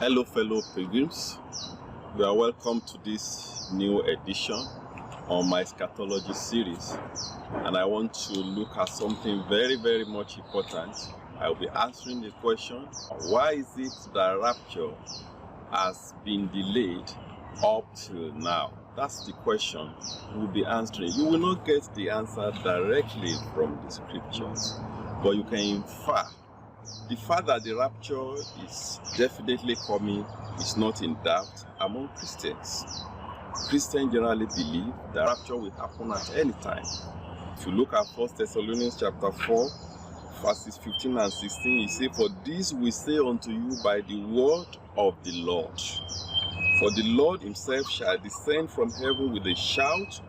Hello, fellow pilgrims. You are welcome to this new edition on my eschatology series, and I want to look at something very, very much important. I will be answering the question, why is it that rapture has been delayed up till now? That's the question we'll be answering. You will not get the answer directly from the scriptures, but you can infer. The fact that the rapture is definitely coming is not in doubt among Christians. Christians generally believe that rapture will happen at any time. If you look at 1 Thessalonians chapter 4, verses 15 and 16, he says, "For this we say unto you by the word of the Lord. For the Lord himself shall descend from heaven with a shout,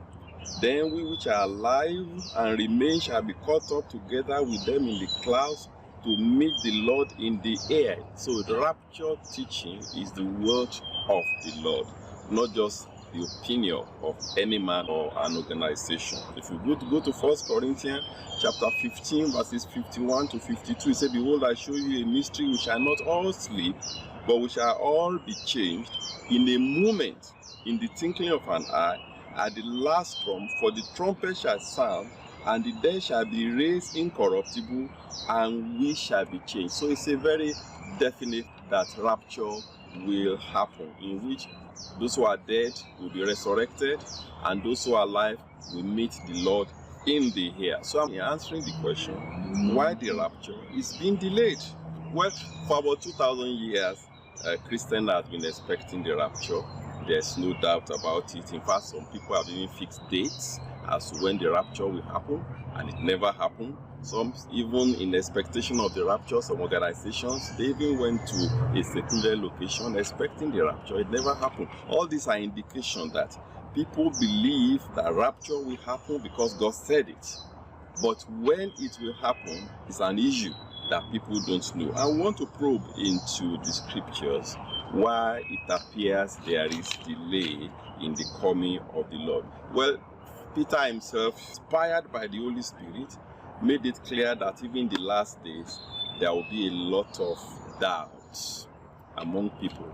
then we which are alive and remain shall be caught up together with them in the clouds to meet the Lord in the air." So the rapture teaching is the word of the Lord, not just the opinion of any man or an organization. If you go to 1 Corinthians chapter 15, verses 51 to 52, it says, "Behold, I show you a mystery, we shall not all sleep, but we shall all be changed in a moment, in the twinkling of an eye, at the last trump, for the trumpet shall sound, and the dead shall be raised incorruptible, and we shall be changed." So it's a very definite that rapture will happen, in which those who are dead will be resurrected, and those who are alive will meet the Lord in the air. So I'm answering the question, why the rapture is being delayed? Well, for about 2,000 years, Christians have been expecting the rapture. There's no doubt about it. In fact, some people have even fixed dates as to when the rapture will happen, and it never happened. Some, even in expectation of the rapture, some organizations, they even went to a secluded location expecting the rapture. It never happened. All these are indications that people believe that rapture will happen because God said it. But when it will happen is an issue that people don't know. I want to probe into the scriptures why it appears there is delay in the coming of the Lord. Well, Peter himself, inspired by the Holy Spirit, made it clear that even in the last days, there will be a lot of doubts among people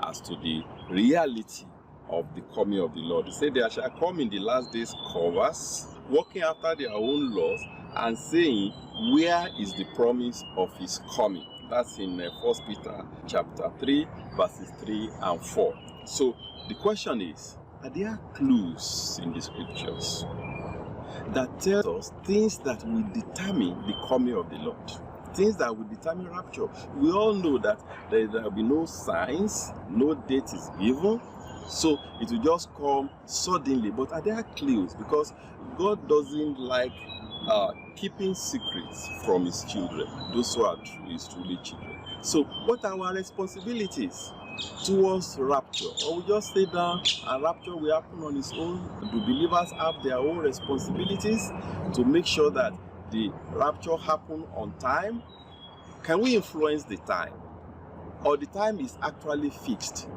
as to the reality of the coming of the Lord. He said, "There shall come in the last days covers, walking after their own laws, and saying, where is the promise of his coming?" That's in 1 Peter chapter 3, verses 3 and 4. So the question is, are there clues in the scriptures that tell us things that will determine the coming of the Lord? Things that will determine rapture. We all know that there will be no signs, no date is given, so it will just come suddenly. But are there clues? Because God doesn't like keeping secrets from his children, those who are his truly children. So what are our responsibilities towards rapture? Or we just stay down and rapture will happen on its own? Do believers have their own responsibilities to make sure that the rapture happen on time? Can we influence the time? Or the time is actually fixed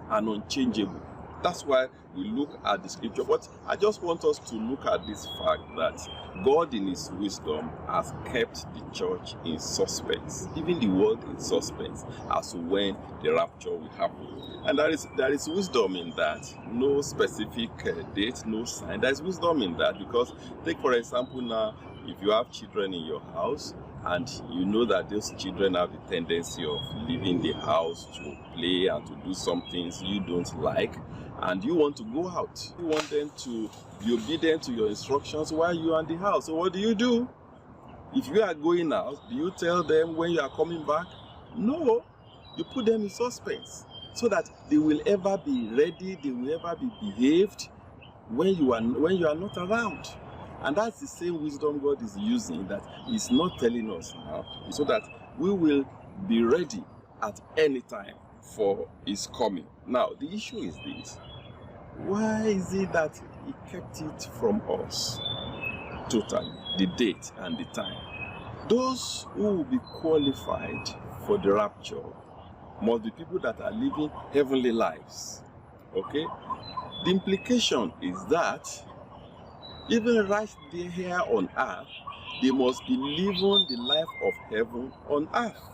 and unchangeable? That's why we look at the scripture. But I just want us to look at this fact that God in his wisdom has kept the church in suspense, even the world in suspense, as to when the rapture will happen. And there is wisdom in that. No specific date, no sign. There is wisdom in that, because take for example now, if you have children in your house, and you know that those children have the tendency of leaving the house to play and to do some things you don't like, and you want to go out. You want them to be obedient to your instructions while you are in the house. So what do? If you are going out, do you tell them when you are coming back? No. You put them in suspense so that they will ever be ready, they will ever be behaved when you are not around. And that's the same wisdom God is using, that he's not telling us now, so that we will be ready at any time for his coming. Now, the issue is this. Why is it that he kept it from us totally, the date and the time? Those who will be qualified for the rapture must be people that are living heavenly lives. Okay? The implication is that even right there here on earth, they must be living the life of heaven on earth.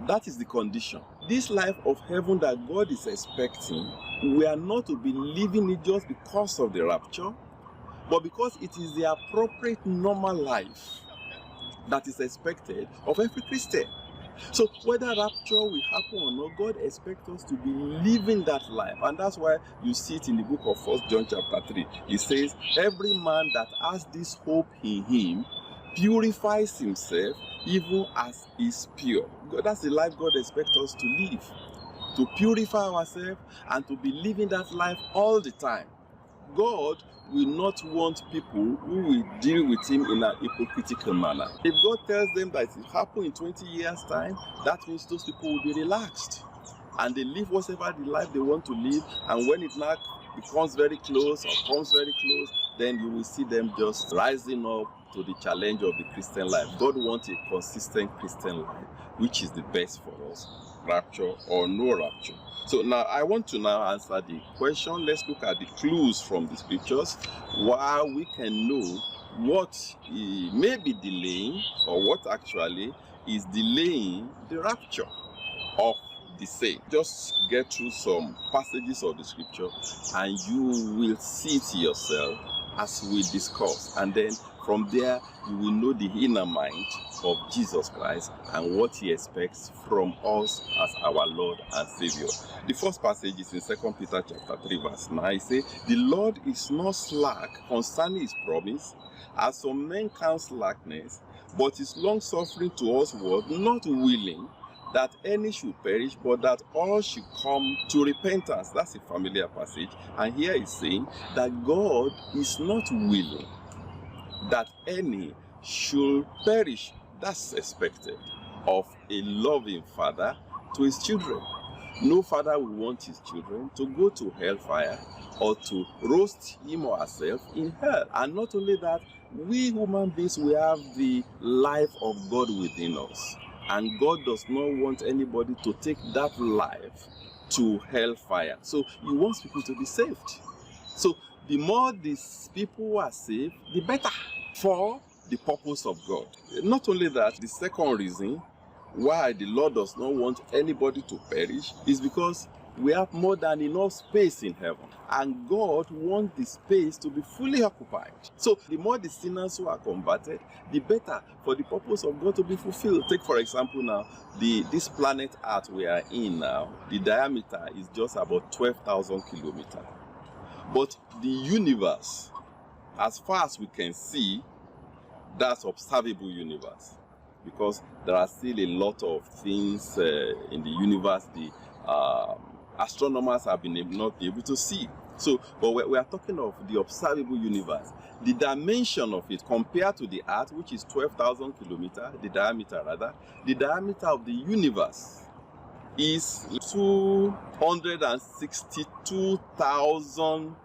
That is the condition. this life of heaven that God is expecting, we are not to be living it just because of the rapture, but because it is the appropriate normal life that is expected of every Christian. So whether rapture will happen or not, God expects us to be living that life. And that's why you see it in the book of 1 John chapter 3. It says, every man that has this hope in him purifies himself even as is pure. That's the life God expects us to live. To purify ourselves and to be living that life all the time. God will not want people who will deal with him in an hypocritical manner. If God tells them that it will happen in 20 years' time, that means those people will be relaxed. And they live whatever the life they want to live. And when it now becomes very close or comes very close, then you will see them just rising up to the challenge of the Christian life. God wants a consistent Christian life, which is the best for us, rapture or no rapture. So now I want to now answer the question. Let's look at the clues from the scriptures why we can know what may be delaying or what actually is delaying the rapture of the saint. Just get through some passages of the scripture and you will see it yourself as we discuss, and then from there you will know the inner mind of Jesus Christ and what he expects from us as our Lord and Savior. The first passage is in 2 Peter chapter 3 verse 9. It says, the Lord is not slack concerning his promise, as some men count slackness, but is long suffering towards what, not willing that any should perish, but that all should come to repentance. That's a familiar passage. And here he's saying that God is not willing that any should perish. That's expected of a loving father to his children. No father will want his children to go to hellfire or to roast him or herself in hell. And not only that, we human beings, we have the life of God within us. And God does not want anybody to take that life to hellfire. So he wants people to be saved. So the more these people are saved, the better for the purpose of God. Not only that, the second reason why the Lord does not want anybody to perish is because we have more than enough space in heaven. And God wants the space to be fully occupied. So the more the sinners who are converted, the better for the purpose of God to be fulfilled. Take for example now, this planet Earth we are in now, the diameter is just about 12,000 kilometers. But the universe, as far as we can see, that's observable universe. Because there are still a lot of things in the universe the astronomers have not been able to see. So, but we are talking of the observable universe. The dimension of it compared to the Earth, which is 12,000 kilometers, the diameter of the universe is 262,000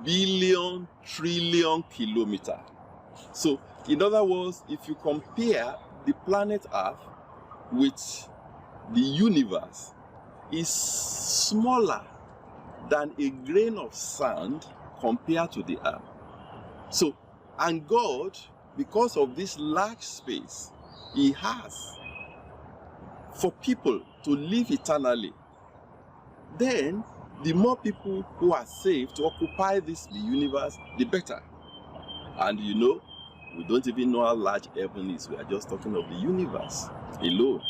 billion trillion kilometers. So, in other words, if you compare the planet Earth with the universe, is smaller than a grain of sand compared to the earth. So, and God, because of this large space he has for people to live eternally, then the more people who are saved to occupy the universe, the better. And you know, we don't even know how large heaven is. We are just talking of the universe alone.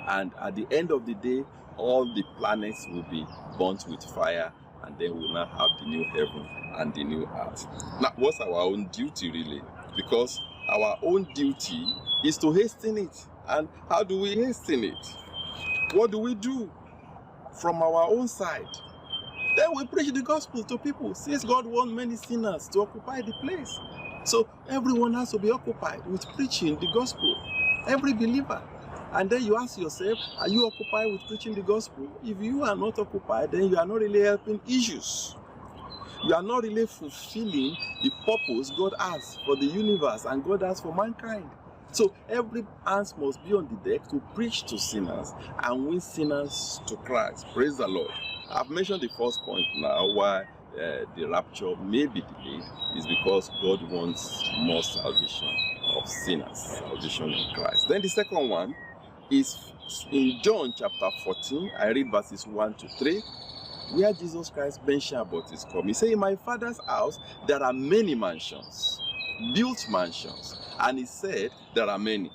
And at the end of the day, all the planets will be burnt with fire, and then we'll now have the new heaven and the new earth. Now, what's our own duty really? Because our own duty is to hasten it. And how do we hasten it? What do we do from our own side? Then we preach the gospel to people, since God wants many sinners to occupy the place. So everyone has to be occupied with preaching the gospel, every believer. And then you ask yourself, are you occupied with preaching the gospel? If you are not occupied, then you are not really helping issues. You are not really fulfilling the purpose God has for the universe and God has for mankind. So every hands must be on the deck to preach to sinners and win sinners to Christ. Praise the Lord. I've mentioned the first point now why the rapture may be delayed is because God wants more salvation of sinners, salvation in Christ. Then the second one is in John chapter 14. I read verses 1 to 3, where Jesus Christ mentioned about his coming. He said, in my Father's house there are many mansions, built mansions. And he said, there are many.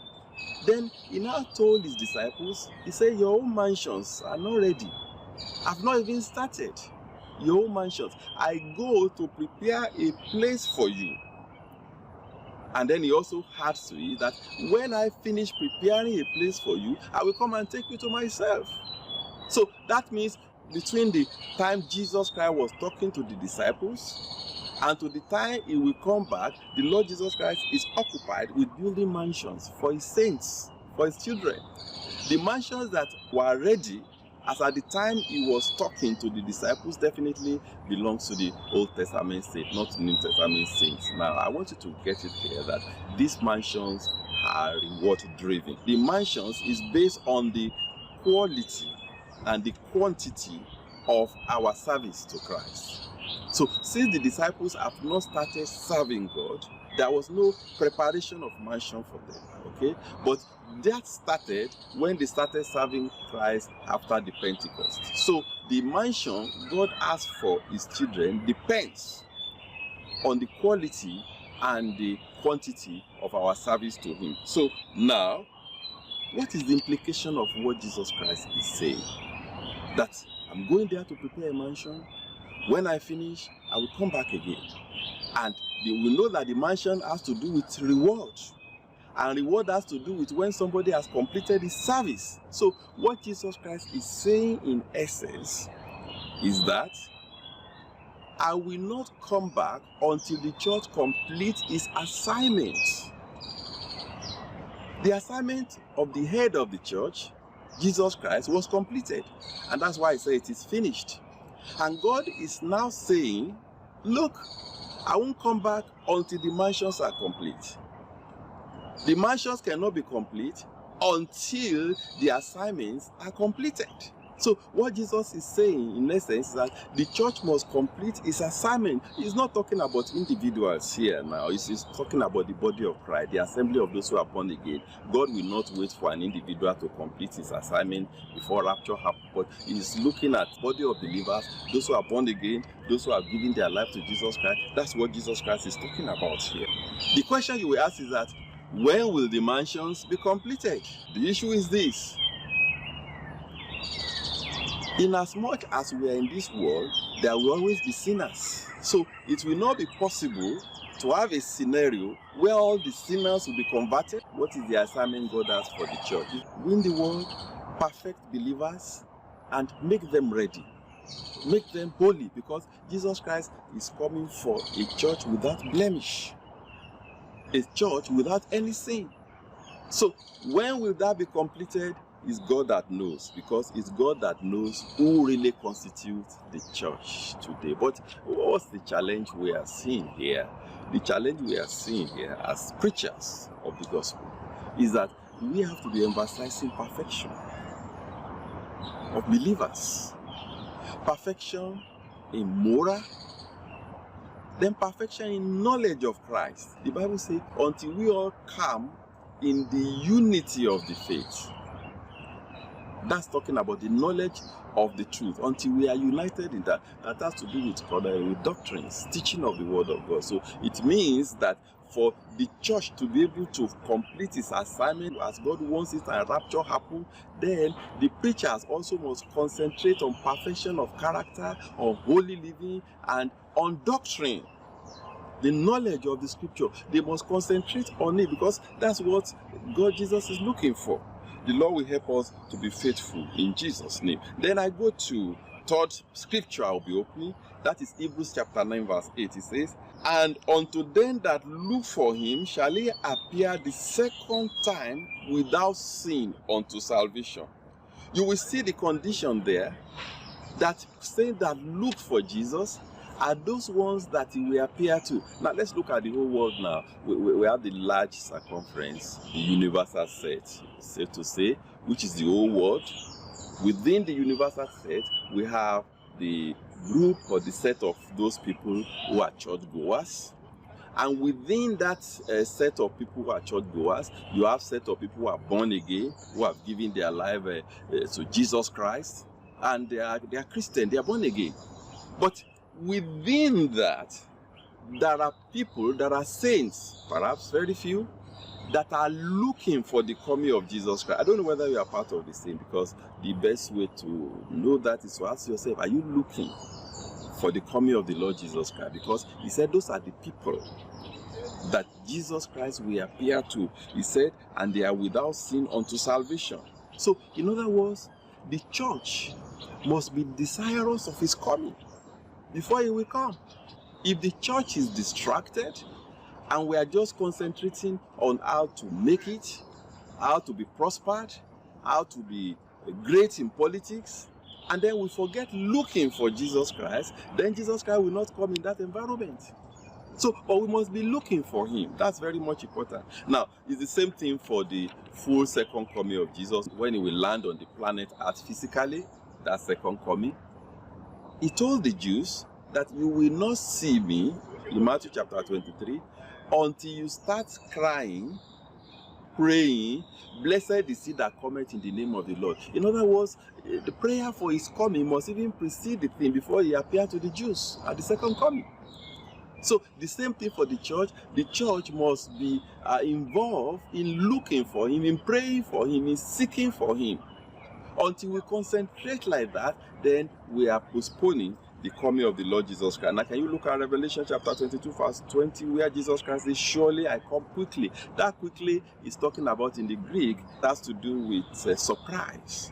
Then he now told his disciples, he said, your own mansions are not ready. I've not even started. Your own mansions. I go to prepare a place for you. And then he also adds to it that when I finish preparing a place for you, I will come and take you to myself. So that means between the time Jesus Christ was talking to the disciples and to the time he will come back, the Lord Jesus Christ is occupied with building mansions for his saints, for his children. The mansions that were ready as at the time he was talking to the disciples definitely belongs to the Old Testament saints, not the New Testament saints. Now, I want you to get it clear that these mansions are reward driven. The mansions is based on the quality and the quantity of our service to Christ. So, since the disciples have not started serving God, there was no preparation of mansion for them, okay? But that started when they started serving Christ after the Pentecost. So the mansion God has for his children depends on the quality and the quantity of our service to him. So now, what is the implication of what Jesus Christ is saying? That I'm going there to prepare a mansion. When I finish, I will come back again. And they will know that the mansion has to do with reward. And reward has to do with when somebody has completed his service. So what Jesus Christ is saying in essence is that I will not come back until the church completes its assignment. The assignment of the head of the church, Jesus Christ, was completed. And that's why he said it is finished. And God is now saying, look, I won't come back until the mansions are complete. The mansions cannot be complete until the assignments are completed. So what Jesus is saying in essence is that the church must complete its assignment. He's not talking about individuals here now. He's talking about the body of Christ, the assembly of those who are born again. God will not wait for an individual to complete his assignment before rapture happens. But he's looking at the body of believers, those who are born again, those who have given their life to Jesus Christ. That's what Jesus Christ is talking about here. The question you will ask is that, when will the mansions be completed? The issue is this. Inasmuch as we are in this world, there will always be sinners. So it will not be possible to have a scenario where all the sinners will be converted. What is the assignment God has for the church? Win the world, perfect believers, and make them ready. Make them holy, because Jesus Christ is coming for a church without blemish. A church without any sin. So when will that be completed? It's God that knows, because it's God that knows who really constitutes the church today. But what's the challenge we are seeing here? The challenge we are seeing here as preachers of the gospel is that we have to be emphasizing perfection of believers. Perfection in moral, then perfection in knowledge of Christ. The Bible says, until we all come in the unity of the faith. That's talking about the knowledge of the truth. Until we are united in that. That has to do with doctrines, teaching of the word of God. So it means that for the church to be able to complete its assignment as God wants it and rapture happen, then the preachers also must concentrate on perfection of character, on holy living, and on doctrine. The knowledge of the scripture. They must concentrate on it, because that's what God Jesus is looking for. The Lord will help us to be faithful in Jesus' name. Then I go to third scripture I'll be opening. That is Hebrews chapter 9 verse 8. It says, and unto them that look for him shall he appear the second time without sin unto salvation. You will see the condition there, that saying that look for Jesus are those ones that he will appear to. Now let's look at the whole world now. We have the large circumference, the universal set, safe to say, which is the whole world. Within the universal set, we have the group or the set of those people who are church goers. And within that set of people who are churchgoers, you have set of people who are born again, who have given their life to Jesus Christ, and they are Christian, they are born again. But within that, there are people, there are saints, perhaps very few, that are looking for the coming of Jesus Christ. I don't know whether you are part of the same, because the best way to know that is to ask yourself, are you looking for the coming of the Lord Jesus Christ? Because he said those are the people that Jesus Christ will appear to. He said, and they are without sin unto salvation. So, in other words, the church must be desirous of his coming before he will come. If the church is distracted and we are just concentrating on how to make it, how to be prospered, how to be great in politics, and then we forget looking for Jesus Christ, then Jesus Christ will not come in that environment. So, but we must be looking for him. That's very much important. Now, it's the same thing for the full second coming of Jesus, when he will land on the planet Earth physically, that second coming. He told the Jews that you will not see me, in Matthew chapter 23, until you start crying, praying, blessed is he that cometh in the name of the Lord. In other words, the prayer for his coming must even precede the thing before he appeared to the Jews at the second coming. So the same thing for the church. The church must be involved in looking for him, in praying for him, in seeking for him. Until we concentrate like that, then we are postponing the coming of the Lord Jesus Christ. Now, can you look at Revelation chapter 22, verse 20, where Jesus Christ says, surely I come quickly. That quickly is talking about, in the Greek, that's to do with surprise.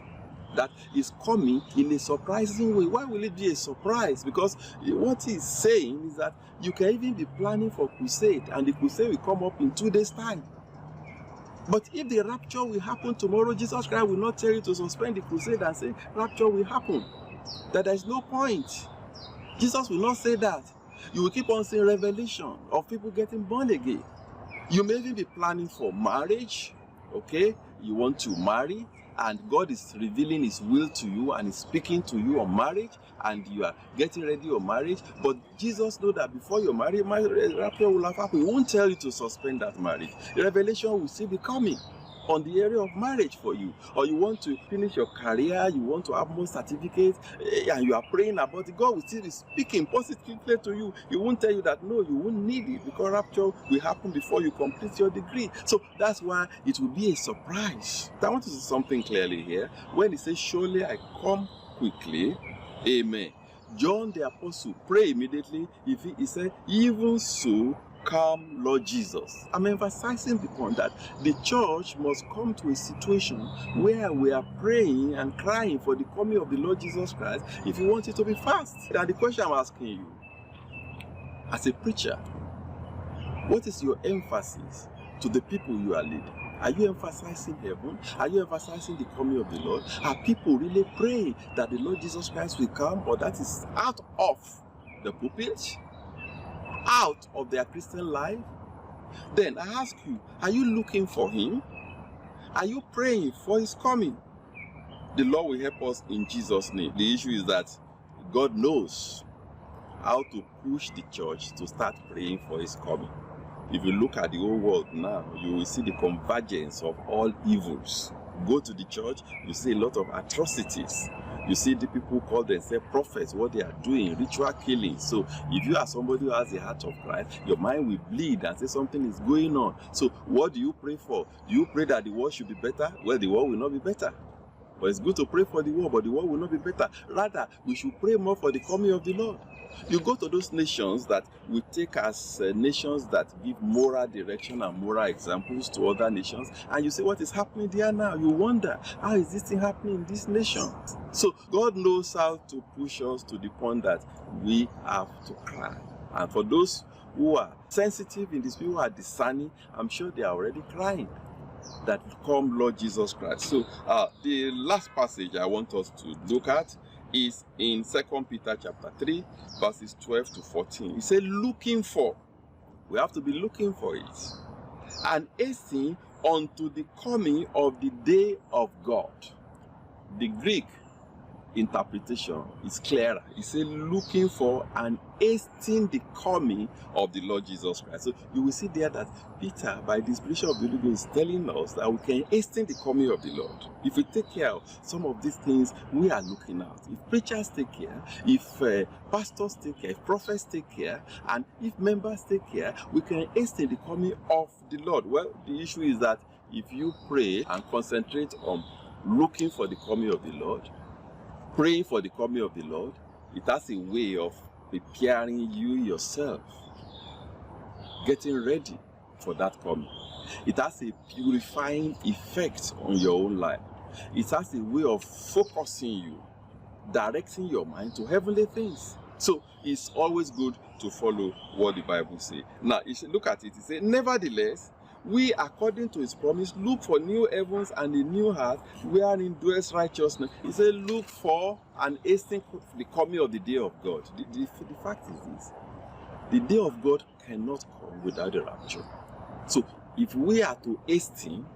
That is coming in a surprising way. Why will it be a surprise? Because what he's saying is that you can even be planning for crusade, and the crusade will come up in 2 days' time. But if the rapture will happen tomorrow, Jesus Christ will not tell you to suspend the crusade and say rapture will happen. That there is no point. Jesus will not say that. You will keep on seeing revelation of people getting born again. You may even be planning for marriage, okay? You want to marry, and God is revealing his will to you and is speaking to you on marriage, and you are getting ready for marriage. But Jesus knows that before your marriage, rapture will have happened. He won't tell you to suspend that marriage. The revelation will still be coming on the area of marriage for you. Or you want to finish your career, you want to have more certificates, and you are praying about it. God will still be speaking positively to you. He won't tell you that no, you won't need it, because rapture will happen before you complete your degree. So that's why it will be a surprise. I want to say something clearly here. When he says, surely I come quickly, amen. John the Apostle prayed immediately. He said, even so, come, Lord Jesus. I'm emphasizing the point that the church must come to a situation where we are praying and crying for the coming of the Lord Jesus Christ if you want it to be fast. Now, the question I'm asking you, as a preacher, what is your emphasis to the people you are leading? Are you emphasizing heaven? Are you emphasizing the coming of the Lord? Are people really praying that the Lord Jesus Christ will come, or that is out of the pulpit, out of their Christian life? Then I ask you, are you looking for him? Are you praying for his coming? The Lord will help us in Jesus' name. The issue is that God knows how to push the church to start praying for his coming. If you look at the whole world now, you will see the convergence of all evils. Go to the church, you see a lot of atrocities. You see the people who call themselves prophets, what they are doing, ritual killing. So if you are somebody who has the heart of Christ, your mind will bleed and say something is going on. So what do you pray for? Do you pray that the world should be better? Well, the world will not be better. But it's good to pray for the world, but the world will not be better. Rather, we should pray more for the coming of the Lord. You go to those nations that we take as nations that give moral direction and moral examples to other nations, and you say, what is happening there now? You wonder, how is this thing happening in this nation? So God knows how to push us to the point that we have to cry. And for those who are sensitive in this, people who are discerning, I'm sure they are already crying that come Lord Jesus Christ. So the last passage I want us to look at is in 2 Peter chapter 3, verses 12 to 14. He said, looking for. We have to be looking for it. And hastening unto the coming of the day of God. The Greek interpretation is clearer. He said, looking for and hasten the coming of the Lord Jesus Christ. So you will see there that Peter, by the inspiration of the Holy Ghost, is telling us that we can hasten the coming of the Lord if we take care of some of these things we are looking at. If preachers take care, if pastors take care, if prophets take care, and if members take care, we can hasten the coming of the Lord. Well, the issue is that if you pray and concentrate on looking for the coming of the Lord, praying for the coming of the Lord, it has a way of preparing you yourself, getting ready for that coming. It has a purifying effect on your own life. It has a way of focusing you, directing your mind to heavenly things. So it's always good to follow what the Bible says. Now, you should look at it. It says, nevertheless, we, according to his promise, look for new heavens and a new earth wherein dwells righteousness. He said, look for and hasten the coming of the day of God. The fact is this: the day of God cannot come without the rapture. So if we are to hasten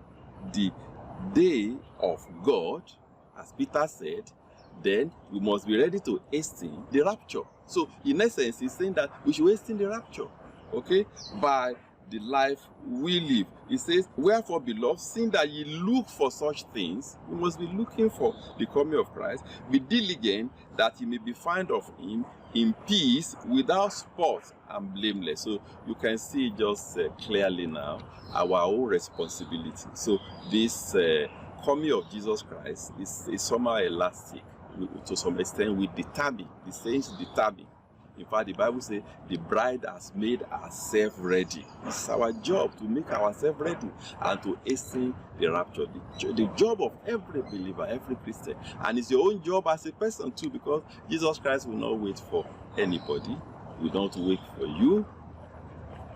the day of God, as Peter said, then we must be ready to hasten the rapture. So in essence, he's saying that we should hasten the rapture, okay, by the life we live. He says, wherefore, beloved, seeing that ye look for such things, you must be looking for the coming of Christ. Be diligent that ye may be found of him in peace, without spot and blameless. So you can see just clearly now our own responsibility. So this coming of Jesus Christ is somehow elastic. To some extent, we determine, the saints determine. In fact, the Bible says the bride has made herself ready. It's our job to make ourselves ready and to hasten the rapture. The job of every believer, every Christian. And it's your own job as a person too, because Jesus Christ will not wait for anybody. He will not wait for you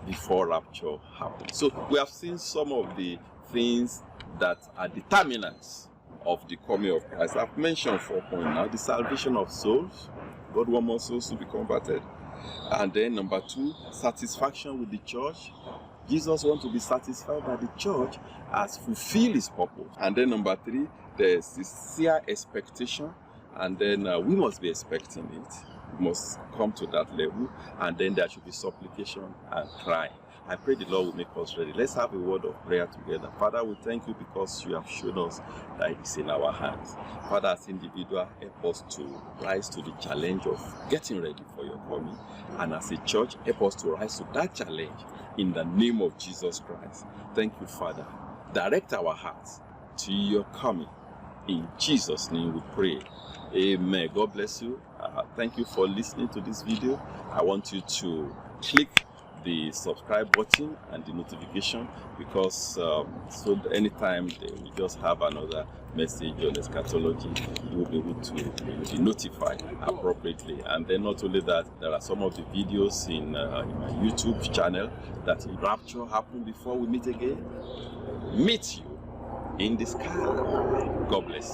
before rapture happens. So we have seen some of the things that are determinants of the coming of Christ. I've mentioned 4 points now. The salvation of souls. God wants more souls to be converted. And then number 2, satisfaction with the church. Jesus wants to be satisfied that the church has fulfilled his purpose. And then number 3, there's sincere expectation. And then we must be expecting it. We must come to that level. And then there should be supplication and crying. I pray the Lord will make us ready. Let's have a word of prayer together. Father, we thank you because you have shown us that it is in our hands. Father, as individuals, help us to rise to the challenge of getting ready for your coming. And as a church, help us to rise to that challenge in the name of Jesus Christ. Thank you, Father. Direct our hearts to your coming. In Jesus' name we pray. Amen. God bless you. Thank you for listening to this video. I want you to click the subscribe button and the notification, because so anytime we just have another message on eschatology, you will be able to be notified appropriately. And then not only that, there are some of the videos in my YouTube channel that rapture happen before we meet again. Meet you in the sky. God bless